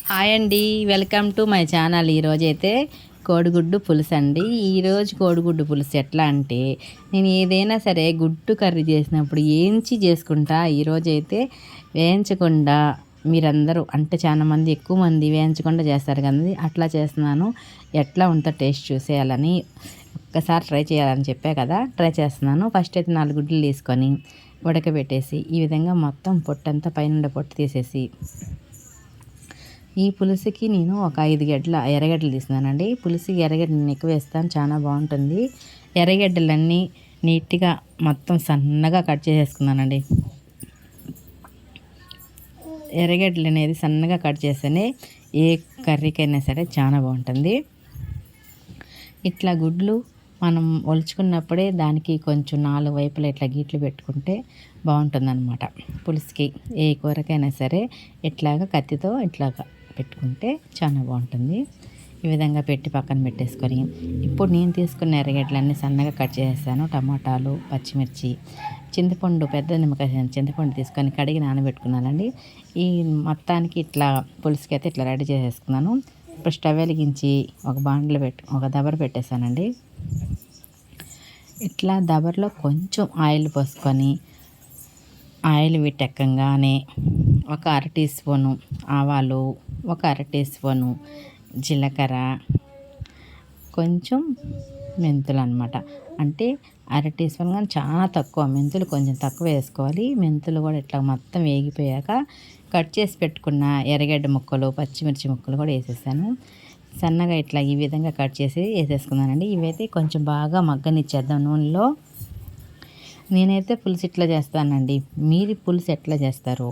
Hi అండి, welcome to my channel. ఈరోజైతే కోడిగుడ్డు పులుసు అండి. ఈరోజు కోడిగుడ్డు పులుసు ఎట్లా అంటే, నేను ఏదైనా సరే గుడ్డు కర్రీ చేసినప్పుడు ఏంచి చేసుకుంటా. ఈరోజైతే వేయించకుండా, మీరందరూ అంటే చాలా మంది ఎక్కువ మంది వేయించకుండా చేస్తారు కదండి, అట్లా చేస్తున్నాను. ఎట్లా ఉందో టేస్ట్ చూసేయాలని, ఒక్కసారి ట్రై చేయాలని చెప్పా కదా, ట్రై చేస్తున్నాను. ఫస్ట్ అయితే 4 గుడ్లు తీసుకొని ఉడకబెట్టేసి, ఈ విధంగా మొత్తం పొట్టంతా పైన పొట్టు తీసేసి, ఈ పులుసుకి నేను ఒక 5 ఎర్రగడ్డలు తీసినానండి. పులుసుకి ఎర్రగడ్డలు నేను ఎక్కువ వేస్తాను, చాలా బాగుంటుంది. ఎర్రగడ్డలన్నీ నీట్గా మొత్తం సన్నగా కట్ చేసేసుకున్నానండి. ఎర్రగడ్డలు అనేది సన్నగా కట్ చేస్తేనే ఏ కర్రీకైనా సరే చాలా బాగుంటుంది. ఇట్లా గుడ్లు మనం ఒలుచుకున్నప్పుడే దానికి కొంచెం 4 వైపులా ఇట్లా గీట్లు పెట్టుకుంటే బాగుంటుందన్నమాట. పులుసుకి ఏ కూరకైనా సరే ఇట్లాగా కత్తితో ఇట్లాగా పెట్టుకుంటే చాలా బాగుంటుంది. ఈ విధంగా పెట్టి పక్కన పెట్టేసుకొని, ఇప్పుడు నేను తీసుకున్న ఎర్రగడ్డలన్నీ సన్నగా కట్ చేసేసాను. టమాటాలు, పచ్చిమిర్చి, చింతపండు, పెద్ద నిమ్మకాయ చింతపండు తీసుకొని కడిగి నానబెట్టుకున్నానండి. ఈ మొత్తానికి ఇట్లా పులుసుకి అయితే ఇట్లా రెడీ చేసేసుకున్నాను. ఇప్పుడు స్టవ్ వెలిగించి ఒక దబర పెట్టేశానండి. ఇట్లా దబరలో కొంచెం ఆయిల్ పోసుకొని, ఆయిల్ వీటెక్కంగానే ఒక 1/2 టీ స్పూను ఆవాలు, ఒక 1/2 టీ స్పూను జీలకర్ర, కొంచెం మెంతులు అనమాట. అంటే 1/2 టీ స్పూన్ కానీ చాలా తక్కువ, మెంతులు కొంచెం తక్కువ వేసుకోవాలి. మెంతులు కూడా ఇట్లా మొత్తం వేగిపోయాక కట్ చేసి పెట్టుకున్న ఎర్రగడ్డ ముక్కలు, పచ్చిమిర్చి ముక్కలు కూడా వేసేసాను. సన్నగా ఇట్లా ఈ విధంగా కట్ చేసి వేసేసుకున్నానండి. ఇవైతే కొంచెం బాగా మగ్గనిచ్చేద్దాం నూనెలో. నేనైతే పులుసు ఇట్లా చేస్తానండి. మీరు పులుసు ఎట్లా చేస్తారు,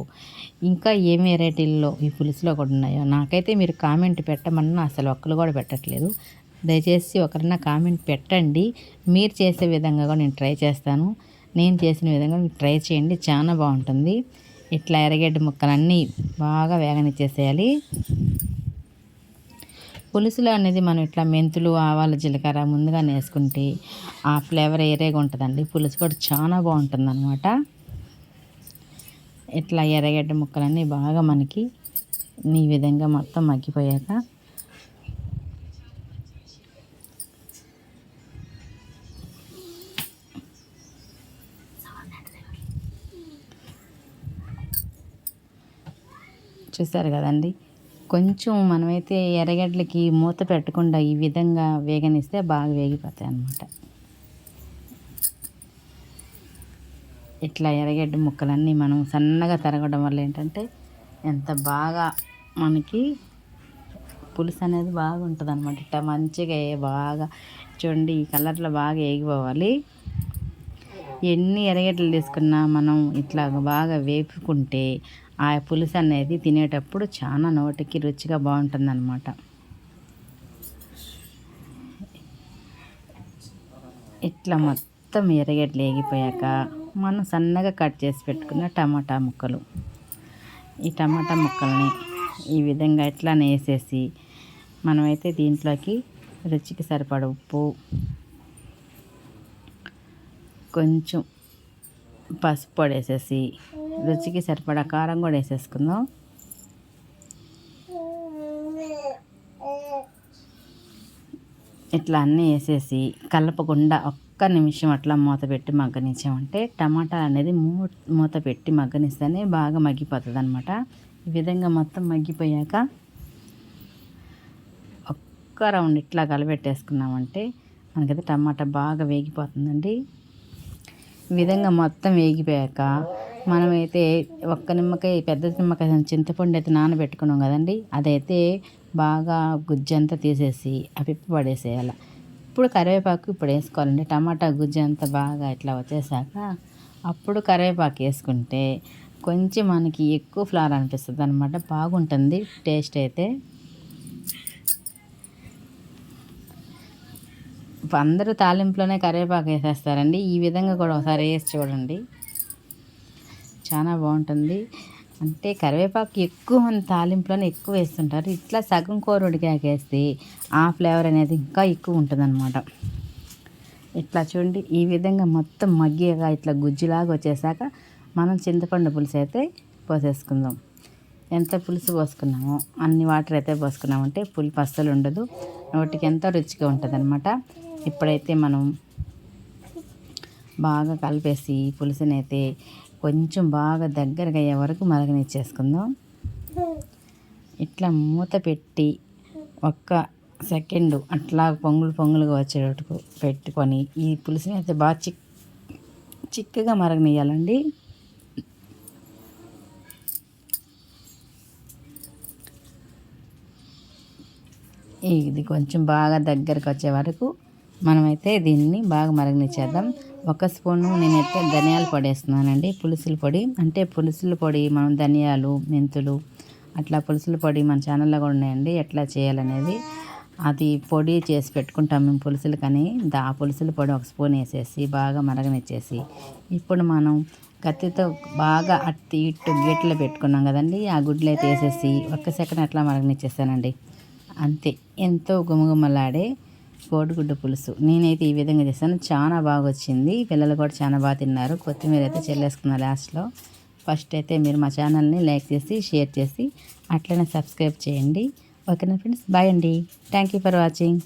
ఇంకా ఏం వెరైటీల్లో ఈ పులుసులో కూడా ఉన్నాయో నాకైతే మీరు కామెంట్ పెట్టమన్నా అసలు ఒక్కరు కూడా పెట్టట్లేదు. దయచేసి ఒకరన్నా కామెంట్ పెట్టండి. మీరు చేసే విధంగా కూడా నేను ట్రై చేస్తాను. నేను చేసిన విధంగా మీరు ట్రై చేయండి, చాలా బాగుంటుంది. ఇట్లా ఎర్రగడ్డ ముక్కలన్నీ బాగా వేగనిచ్చేసేయాలి. పులుసులో అనేది మనం ఇట్లా మెంతులు, ఆవాలు, జీలకర్ర ముందుగా వేసుకుంటే ఆ ఫ్లేవర్ ఏరేగా ఉంటుందండి. పులుసు కూడా చాలా బాగుంటుంది అనమాట. ఇట్లా ఎర్రగడ్డ ముక్కలన్నీ బాగా మనకి ఈ విధంగా మొత్తం మగ్గిపోయాక చూసారు కదండి, కొంచెం మనమైతే ఎర్రగడ్డలకి మూత పెట్టకుండా ఈ విధంగా వేగనిస్తే బాగా వేగిపోతాయి అన్నమాట. ఇట్లా ఎర్రగడ్డ ముక్కలన్నీ మనం సన్నగా తరగడం వల్ల ఏంటంటే ఎంత బాగా మనకి పులుసు అనేది బాగుంటుంది అనమాట. ఇట్లా మంచిగా బాగా చూడండి, ఈ కలర్లో బాగా వేగిపోవాలి. ఎన్ని ఎర్రగడ్డలు తీసుకున్నా మనం ఇట్లా బాగా వేపుకుంటే ఆ పులుసు అనేది తినేటప్పుడు చాలా నోటికి రుచిగా బాగుంటుందన్నమాట. ఇట్లా మొత్తం ఎర్రగడ్డలు వేగిపోయాక మనం సన్నగా కట్ చేసి పెట్టుకున్న టమాటా ముక్కలు, ఈ టమాటా ముక్కల్ని ఈ విధంగా ఇట్లానే వేసేసి, మనమైతే దీంట్లోకి రుచికి సరిపడ ఉప్పు, కొంచెం పసుపు పొడి వేసేసి, రుచికి సరిపడా కారం కూడా వేసేసుకుందాం. ఇట్లా అన్నీ వేసేసి కలపకుండా ఒక్క నిమిషం అట్లా మూత పెట్టి మగ్గనిచ్చామంటే టమాటా అనేది మూత పెట్టి మగ్గనిస్తేనే బాగా మగ్గిపోతుంది అనమాట. ఈ విధంగా మొత్తం మగ్గిపోయాక ఒక్క రౌండ్ ఇట్లా కలబెట్టేసుకున్నామంటే మనకైతే టమాటా బాగా వేగిపోతుందండి. ఈ విధంగా మొత్తం వేగిపోయాక మనమైతే పెద్ద నిమ్మకాయ చింతపండు అయితే నానబెట్టుకున్నాం కదండి, అదైతే బాగా గుజ్జంతా తీసేసి ఆ పిప్పి పడేసేయాలి. ఇప్పుడు కరివేపాకు ఇప్పుడు వేసుకోవాలండి. టమాటా గుజ్జు అంతా బాగా ఇట్లా వచ్చేసాక అప్పుడు కరివేపాకు వేసుకుంటే కొంచెం మనకి ఎక్కువ ఫ్లేవర్ అనిపిస్తుంది అనమాట, బాగుంటుంది టేస్ట్ అయితే. అందరూ తాలింపులోనే కరివేపాకు వేసేస్తారండి, ఈ విధంగా కూడా ఒకసారి వేసి చూడండి, చాలా బాగుంటుంది. అంటే కరివేపాకు ఎక్కువ మంది తాలింపులోనే ఎక్కువ వేస్తుంటారు. ఇట్లా సగం కూర ఉడికాక వేస్తే ఆ ఫ్లేవర్ అనేది ఇంకా ఎక్కువ ఉంటుంది అనమాట. ఇట్లా చూడండి, ఈ విధంగా మొత్తం మగ్గిగా ఇట్లా గుజ్జులాగా వచ్చేసాక మనం చింతపండు పులుసు అయితే పోసేసుకుందాం. ఎంత పులుసు పోసుకున్నామో అన్ని వాటర్ అయితే పోసుకున్నామంటే పులుపు అస్సలు ఉండదు, నోటికి ఎంతో రుచిగా ఉంటుంది అనమాట. ఇప్పుడైతే మనం బాగా కలిపేసి పులుసుని అయితే కొంచెం బాగా దగ్గరగా అయ్యే వరకు మరగనిచ్చేసుకుందాం. ఇట్లా మూత పెట్టి ఒక్క సెకండు అట్లా పొంగులుగా వచ్చేటట్టు పెట్టుకొని ఈ పులుసుని అయితే బాగా చిక్కగా మరగనియాలండి. ఇది కొంచెం బాగా దగ్గరకు వచ్చే వరకు మనమైతే దీన్ని బాగా మరగనిచ్చేద్దాం. ఒక స్పూను నేనైతే ధనియాల పొడి వేస్తున్నానండి. పులుసుల పొడి అంటే పులుసుల పొడి మనం ధనియాలు, మెంతులు అట్లా పులుసుల పొడి మన ఛానల్లో కూడా ఉన్నాయండి, ఎట్లా చేయాలనేది. అది పొడి చేసి పెట్టుకుంటాం మేము పులుసులు, కానీ ఆ పులుసుల పొడి ఒక స్పూన్ వేసేసి బాగా మరగనిచ్చేసి ఇప్పుడు మనం కత్తితో బాగా అట్టి ఇట్టు గీటలో పెట్టుకున్నాం కదండి, ఆ గుడ్లు అయితే వేసేసి ఒక్క సెకండ్ అట్లా మరగనిచ్చేసానండి. అంతే, ఎంతో గుమగుమలాడే కోడిగుడ్డు పులుసు నేనైతే ఈ విధంగా చేశాను. చాలా బాగా వచ్చింది, పిల్లలు కూడా చాలా బాగా తిన్నారు. కొత్తిమీర అయితే చల్లేసుకున్నారు లాస్ట్లో. ఫస్ట్ అయితే మీరు మా ఛానల్ని లైక్ చేసి షేర్ చేసి అట్లనే సబ్స్క్రైబ్ చేయండి. ఓకేనా ఫ్రెండ్స్, బాయ్ అండి. Thank you for watching.